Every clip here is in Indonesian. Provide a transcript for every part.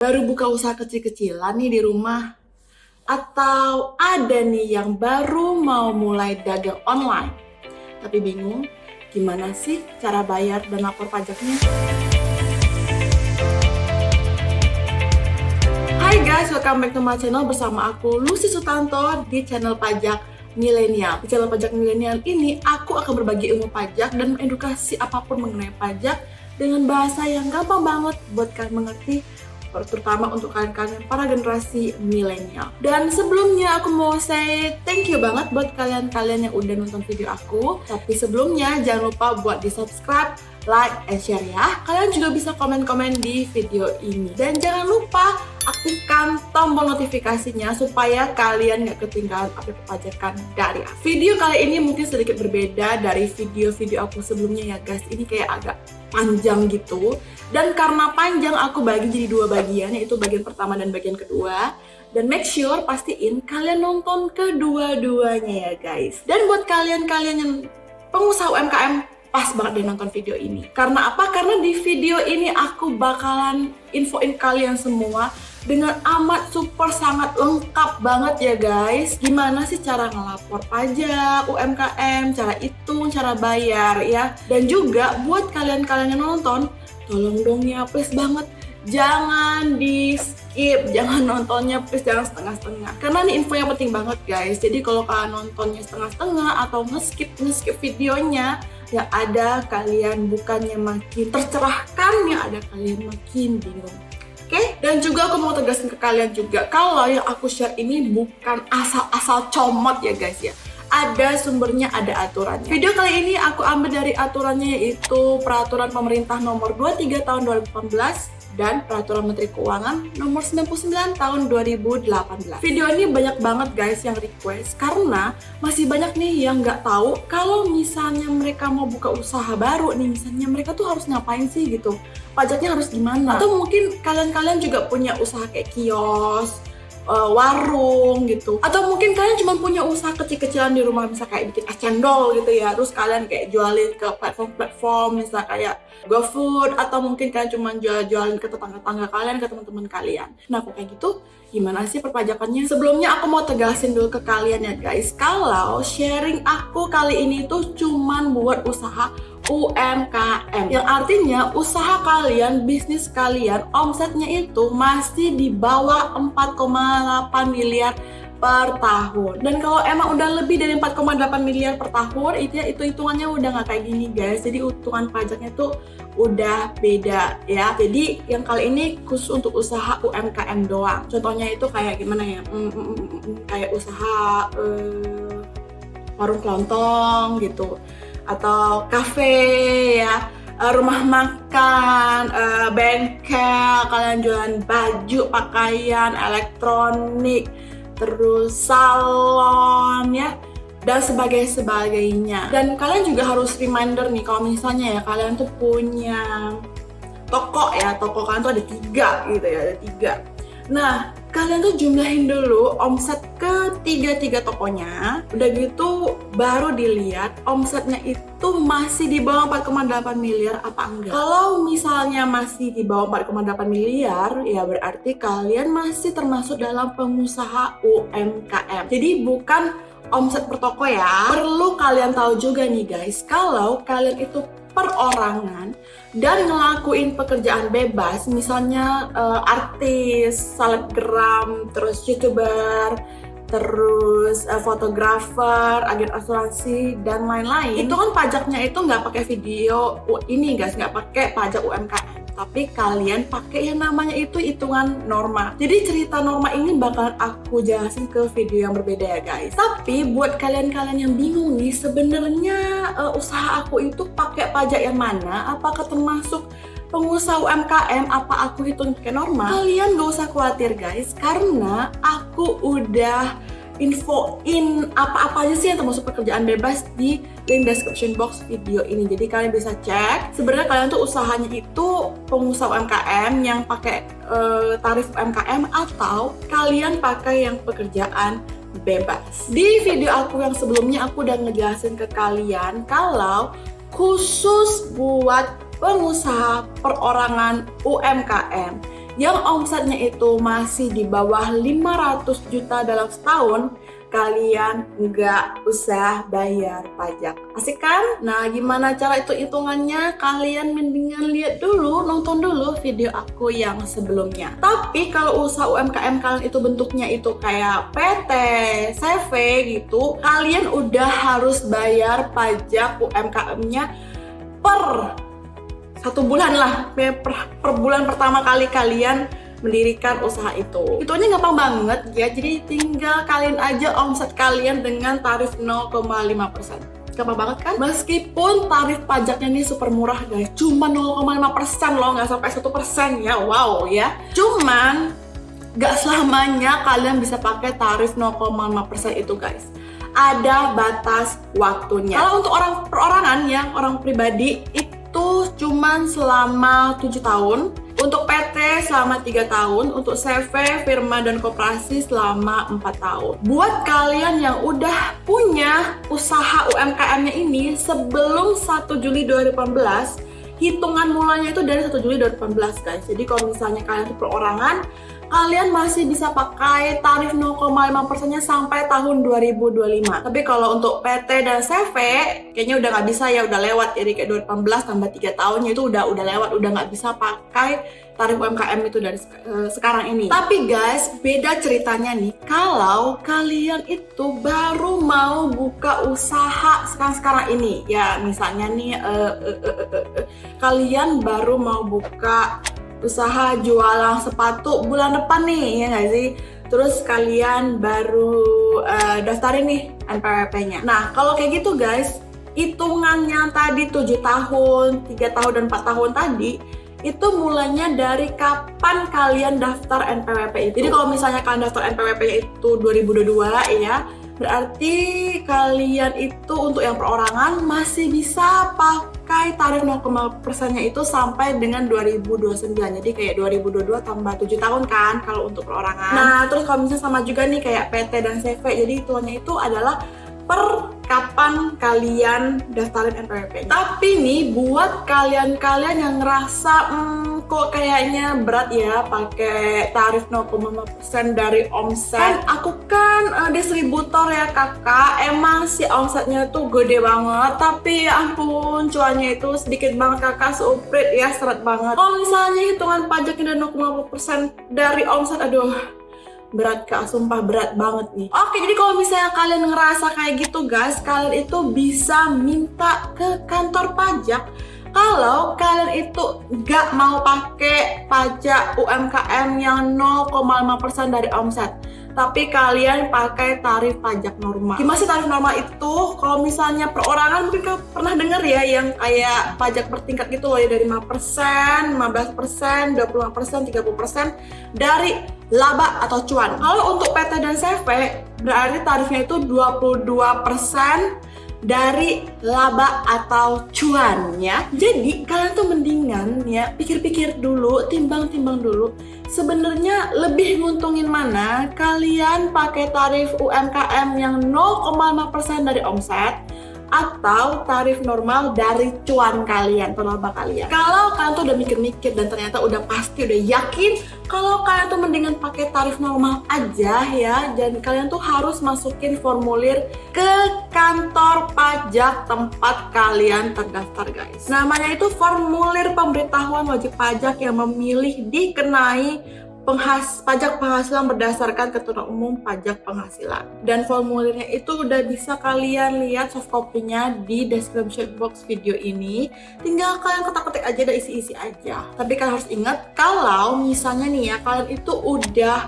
Baru buka usaha kecil-kecilan nih di rumah, atau ada nih yang baru mau mulai dagang online, tapi bingung gimana sih cara bayar dan lapor pajaknya? Hai guys, welcome back to my channel bersama aku Lucy Sutanto di channel Pajak Milenial. Di channel Pajak Milenial ini aku akan berbagi ilmu pajak dan edukasi apapun mengenai pajak dengan bahasa yang gampang banget buat kalian mengerti, terutama untuk kalian-kalian para generasi milenial. Dan sebelumnya aku mau say thank you banget buat kalian-kalian yang udah nonton video aku. Tapi sebelumnya jangan lupa buat di subscribe, like, and share ya. Kalian juga bisa komen-komen di video ini. Dan jangan lupa aktifkan tombol notifikasinya supaya kalian gak ketinggalan update perpajakan dari aku. Video kali ini mungkin sedikit berbeda dari video-video aku sebelumnya ya guys. Ini kayak agak panjang gitu. Dan karena panjang aku bagi jadi dua bagian, yaitu bagian pertama dan bagian kedua. Dan make sure pastiin kalian nonton kedua-duanya ya guys. Dan buat kalian-kalian yang pengusaha UMKM, pas banget deh nonton video ini. Karena apa? Karena di video ini aku bakalan infoin kalian semua dengan amat super sangat lengkap banget ya guys. Gimana sih cara ngelapor pajak UMKM, cara hitung, cara bayar ya. Dan juga buat kalian-kalian yang nonton, tolong dong ya, please banget jangan di skip, jangan nontonnya please, jangan setengah-setengah. Karena ini info yang penting banget guys. Jadi kalau kalian nontonnya setengah-setengah atau nge-skip videonya, yang ada kalian bukannya makin tercerahkan, yang ada kalian makin bingung. Oke? Dan juga aku mau tegasin ke kalian juga, kalau yang aku share ini bukan asal-asal comot ya guys ya. Ada sumbernya, ada aturannya. Video kali ini aku ambil dari aturannya, yaitu Peraturan Pemerintah Nomor 23 Tahun 2018 dan Peraturan Menteri Keuangan Nomor 99 Tahun 2018. Video ini banyak banget guys yang request, karena masih banyak nih yang nggak tahu kalau misalnya mereka mau buka usaha baru nih, misalnya mereka tuh harus ngapain sih gitu, pajaknya harus gimana. Atau mungkin kalian juga punya usaha kayak kios, warung gitu, atau mungkin kalian cuma punya usaha kecil-kecilan di rumah, bisa kayak bikin es cendol gitu ya, terus kalian kayak jualin ke platform-platform misal kayak GoFood, atau mungkin kalian cuma jualin ke tetangga-tetangga kalian, ke teman-teman kalian. Nah kok kayak gitu, gimana sih perpajakannya? Sebelumnya aku mau tegasin dulu ke kalian ya guys, kalau sharing aku kali ini tuh cuman buat usaha UMKM, yang artinya usaha kalian, bisnis kalian, omsetnya itu masih di bawah 4,8 miliar per tahun. Dan kalau emang udah lebih dari 4,8 miliar per tahun, itu hitungannya udah nggak kayak gini guys. Jadi hitungan pajaknya tuh udah beda ya. Jadi yang kali ini khusus untuk usaha UMKM doang. Contohnya itu kayak gimana ya? Kayak usaha warung kelontong gitu, atau kafe ya, rumah makan, bengkel, kalian jualan baju, pakaian, elektronik, terus salon ya, dan sebagainya. Dan kalian juga harus reminder nih, kalau misalnya ya kalian tuh punya toko ya, toko kalian tuh ada 3 gitu ya, ada 3. Nah, kalian tuh jumlahin dulu omset ke tiga tokonya. Udah gitu baru dilihat omsetnya itu masih di bawah 4,8 miliar apa enggak. Kalau misalnya masih di bawah 4,8 miliar, ya berarti kalian masih termasuk dalam pengusaha UMKM. Jadi bukan omset per toko ya. Perlu kalian tahu juga nih guys, kalau kalian itu perorangan dan ngelakuin pekerjaan bebas, misalnya artis, selebgram, terus youtuber, terus fotografer, agen asuransi, dan lain-lain, itu kan pajaknya itu nggak pakai video ini guys, nggak pakai pajak UMKM, tapi kalian pakai yang namanya itu hitungan norma. Jadi cerita norma ini bakal aku jelasin ke video yang berbeda ya guys. Tapi buat kalian-kalian yang bingung nih, sebenarnya usaha aku itu pakai pajak yang mana? Apakah termasuk pengusaha UMKM? Apa aku hitung pakai norma? Kalian gak usah khawatir guys, karena aku udah infoin apa-apa aja sih yang termasuk pekerjaan bebas di link description box video ini. Jadi kalian bisa cek, sebenarnya kalian tuh usahanya itu pengusaha UMKM yang pakai tarif UMKM, atau kalian pakai yang pekerjaan bebas. Di video aku yang sebelumnya aku udah ngejelasin ke kalian kalau khusus buat pengusaha perorangan UMKM yang omsetnya itu masih di bawah 500 juta dalam setahun, kalian nggak usah bayar pajak. Asik kan? Nah, gimana cara itu hitungannya? Kalian mendingan lihat dulu, nonton dulu video aku yang sebelumnya. Tapi kalau usaha UMKM kalian itu bentuknya itu kayak PT, CV gitu, kalian udah harus bayar pajak UMKM-nya per 1 bulan lah, per bulan pertama kali kalian mendirikan usaha itu. Hitungannya gampang banget ya, jadi tinggal kalian aja omset kalian dengan tarif 0,5%. Gampang banget kan? Meskipun tarif pajaknya ini super murah guys, cuma 0,5% loh, nggak sampai 1% ya, wow ya. Cuman nggak selamanya kalian bisa pakai tarif 0,5% itu guys. Ada batas waktunya. Kalau untuk orang perorangan ya, orang pribadi itu cuman selama 7 tahun. Untuk PT selama 3 tahun, untuk CV, firma, dan koperasi selama 4 tahun. Buat kalian yang udah punya usaha UMKM-nya ini sebelum 1 Juli 2018, hitungan mulanya itu dari 1 Juli 2018 guys. Jadi kalau misalnya kalian itu perorangan, kalian masih bisa pakai tarif 0,5%-nya sampai tahun 2025. Tapi kalau untuk PT dan CV, kayaknya udah nggak bisa ya, udah lewat. Jadi kayak 2018 tambah 3 tahunnya itu udah lewat, udah nggak bisa pakai tarif UMKM itu dari sekarang ini. Tapi guys, beda ceritanya nih, kalau kalian itu baru mau buka usaha sekarang ini. Ya misalnya nih, kalian baru mau buka usaha jualan sepatu bulan depan nih, ya nggak sih? Terus kalian baru daftarin nih NPWP-nya. Nah, kalau kayak gitu guys, hitungannya tadi 7 tahun, 3 tahun, dan 4 tahun tadi, itu mulanya dari kapan kalian daftar NPWP itu. Jadi kalau misalnya kalian daftar NPWP-nya itu 2022 ya, berarti kalian itu untuk yang perorangan masih bisa pakai tarif 0,5%-nya itu sampai dengan 2029. Jadi kayak 2022 tambah 7 tahun kan kalau untuk perorangan. Nah, terus kalau misalnya sama juga nih kayak PT dan CV. Jadi hitungannya itu adalah per kapan kalian daftarin NPWP-nya. Tapi nih buat kalian-kalian yang ngerasa kok kayaknya berat ya pakai tarif 0,5% dari omset. Kan aku kan distributor ya kakak, emang si omsetnya tuh gede banget, tapi ya ampun cuannya itu sedikit banget kakak, seuprit ya, seret banget. Kalau misalnya hitungan pajaknya dari 0,5% dari omset, aduh berat kak, sumpah berat banget nih. Oke, jadi kalau misalnya kalian ngerasa kayak gitu guys, kalian itu bisa minta ke kantor pajak kalau kalian itu nggak mau pakai pajak UMKM yang 0,5% dari omset, tapi kalian pakai tarif pajak normal. Gimana sih tarif normal itu? Kalau misalnya perorangan mungkin kalian pernah dengar ya, yang kayak pajak bertingkat gitu loh ya, dari 5%, 15%, 25%, 30% dari laba atau cuan. Kalau untuk PT dan CV berarti tarifnya itu 22% dari laba atau cuan ya. Jadi kalian tuh mendingan ya pikir-pikir dulu, timbang-timbang dulu, sebenarnya lebih nguntungin mana kalian pakai tarif UMKM yang 0,5% dari omset atau tarif normal dari cuan kalian atau laba kalian. Kalau kalian tuh udah mikir-mikir dan ternyata udah pasti, udah yakin kalau kalian tuh mendingan pakai tarif normal aja ya, dan kalian tuh harus masukin formulir ke kantor pajak tempat kalian terdaftar guys. Namanya itu formulir pemberitahuan wajib pajak yang memilih dikenai pajak penghasilan berdasarkan ketentuan umum pajak penghasilan. Dan formulirnya itu udah bisa kalian lihat soft copy-nya di description box video ini. Tinggal kalian ketik-ketik aja dan isi-isi aja. Tapi kalian harus ingat kalau misalnya nih ya, kalian itu udah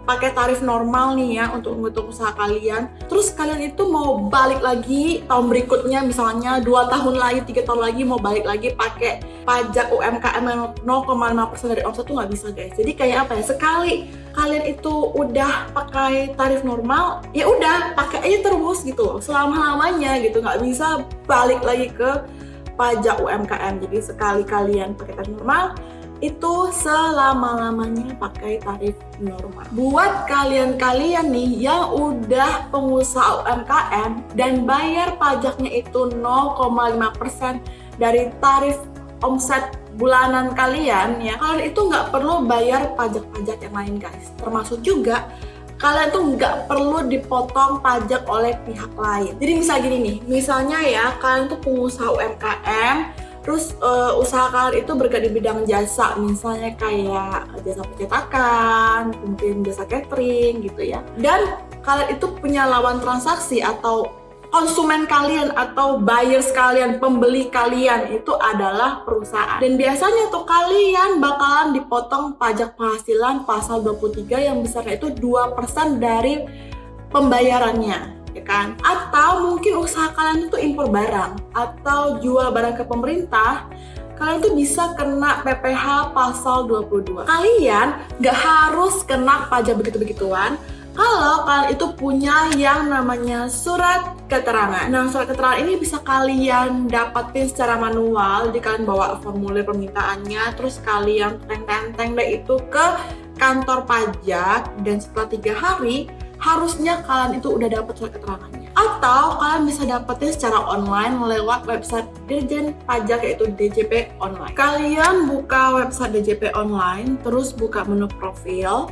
pakai tarif normal nih ya untuk usaha kalian, terus kalian itu mau balik lagi tahun berikutnya, misalnya 2 tahun lagi, 3 tahun lagi mau balik lagi pakai pajak UMKM 0,5% dari omset tuh nggak bisa guys. Jadi kayak apa ya, sekali kalian itu udah pakai tarif normal, ya udah pakai aja terus gitu selama-lamanya gitu, nggak bisa balik lagi ke pajak UMKM. Jadi sekali kalian pakai tarif normal, itu selama-lamanya pakai tarif normal. Buat kalian-kalian nih yang udah pengusaha UMKM dan bayar pajaknya itu 0,5% dari tarif omset bulanan kalian ya, kalian itu nggak perlu bayar pajak-pajak yang lain guys. Termasuk juga kalian tuh nggak perlu dipotong pajak oleh pihak lain. Jadi misal gini nih, misalnya ya kalian tuh pengusaha UMKM, terus usaha kalian itu bergerak di bidang jasa, misalnya kayak jasa percetakan, mungkin jasa catering gitu ya. Dan kalian itu punya lawan transaksi atau konsumen kalian atau buyers kalian, pembeli kalian itu adalah perusahaan. Dan biasanya tuh kalian bakalan dipotong pajak penghasilan pasal 23 yang besarnya itu 2% dari pembayarannya, ya kan? Atau mungkin usaha kalian itu impor barang atau jual barang ke pemerintah, kalian tuh bisa kena PPh pasal 22. Kalian nggak harus kena pajak begitu-begituan kalau kalian itu punya yang namanya surat keterangan. Nah, surat keterangan ini bisa kalian dapatin secara manual. Jadi kalian bawa formulir permintaannya, terus kalian teng-teng deh itu ke kantor pajak, dan setelah 3 hari harusnya kalian itu udah dapat surat keterangannya. Atau kalian bisa dapetin secara online lewat website Dirjen Pajak yaitu DJP Online. Kalian buka website DJP Online, terus buka menu profil.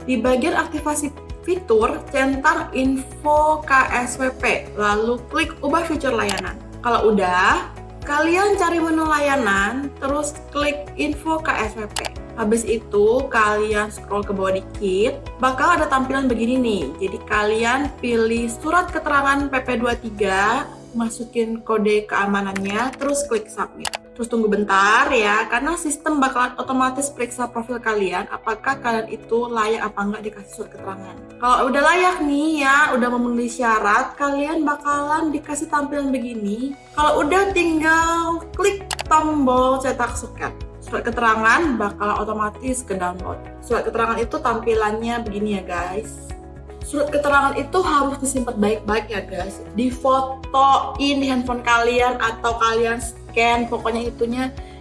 Di bagian aktivasi fitur, centang info KSWP, lalu klik ubah fitur layanan. Kalau udah, kalian cari menu layanan, terus klik info KSWP. Habis itu kalian scroll ke bawah dikit, bakal ada tampilan begini nih. Jadi kalian pilih surat keterangan PP23, masukin kode keamanannya, terus klik submit. Terus tunggu bentar ya, karena sistem bakalan otomatis periksa profil kalian apakah kalian itu layak apa enggak dikasih surat keterangan. Kalau udah layak nih ya, udah memenuhi syarat, kalian bakalan dikasih tampilan begini. Kalau udah tinggal klik tombol cetak suket. Surat keterangan bakalan otomatis ke download. Surat keterangan itu tampilannya begini ya guys. Surat keterangan itu harus disimpan baik-baik ya guys. Difotoin di handphone kalian atau kalian scan, pokoknya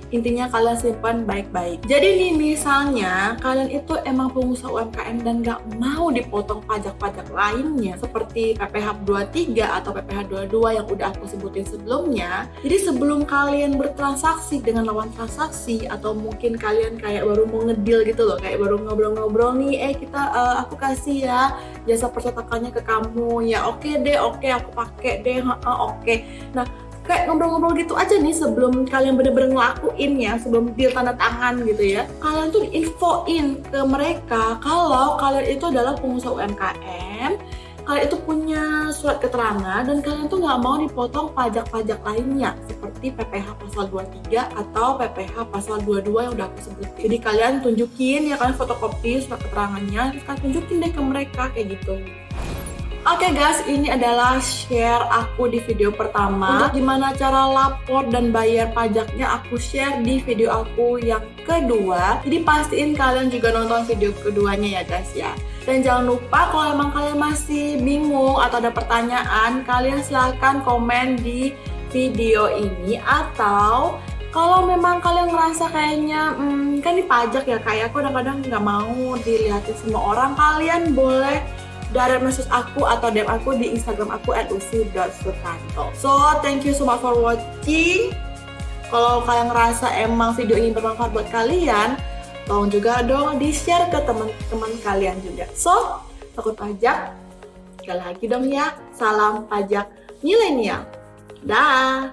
intinya kalian simpan baik-baik. Jadi nih misalnya kalian itu emang pengusaha UMKM dan gak mau dipotong pajak-pajak lainnya seperti PPh 23 atau PPh 22 yang udah aku sebutin sebelumnya. Jadi sebelum kalian bertransaksi dengan lawan transaksi, atau mungkin kalian kayak baru mau ngedeal gitu loh, kayak baru ngobrol-ngobrol nih, aku kasih ya jasa percetakannya ke kamu ya, oke deh, oke aku pakai deh, oke. Nah, kayak ngobrol-ngobrol gitu aja nih sebelum kalian bener-bener ngelakuin ya, sebelum deal tanda tangan gitu ya. Kalian tuh infoin ke mereka kalau kalian itu adalah pengusaha UMKM, kalian itu punya surat keterangan, dan kalian tuh nggak mau dipotong pajak-pajak lainnya seperti PPh pasal 23 atau PPh pasal 22 yang udah aku sebutin. Jadi kalian tunjukin ya, kalian fotokopi surat keterangannya, terus kalian tunjukin deh ke mereka kayak gitu. Oke guys, ini adalah share aku di video pertama. Untuk gimana cara lapor dan bayar pajaknya aku share di video aku yang kedua. Jadi pastiin kalian juga nonton video keduanya ya guys ya. Dan jangan lupa kalau emang kalian masih bingung atau ada pertanyaan, kalian silahkan komen di video ini. Atau kalau memang kalian ngerasa kayaknya kan di pajak ya, kayak aku kadang-kadang nggak mau dilihatin semua orang, kalian boleh direct message aku atau DM aku di Instagram aku @lucy.sutanto. So, thank you so much for watching. Kalau kalian ngerasa emang video ini bermanfaat buat kalian, tolong juga dong di-share ke teman-teman kalian juga. So, takut pajak? Sekali lagi dong ya, salam pajak milenial. Dah.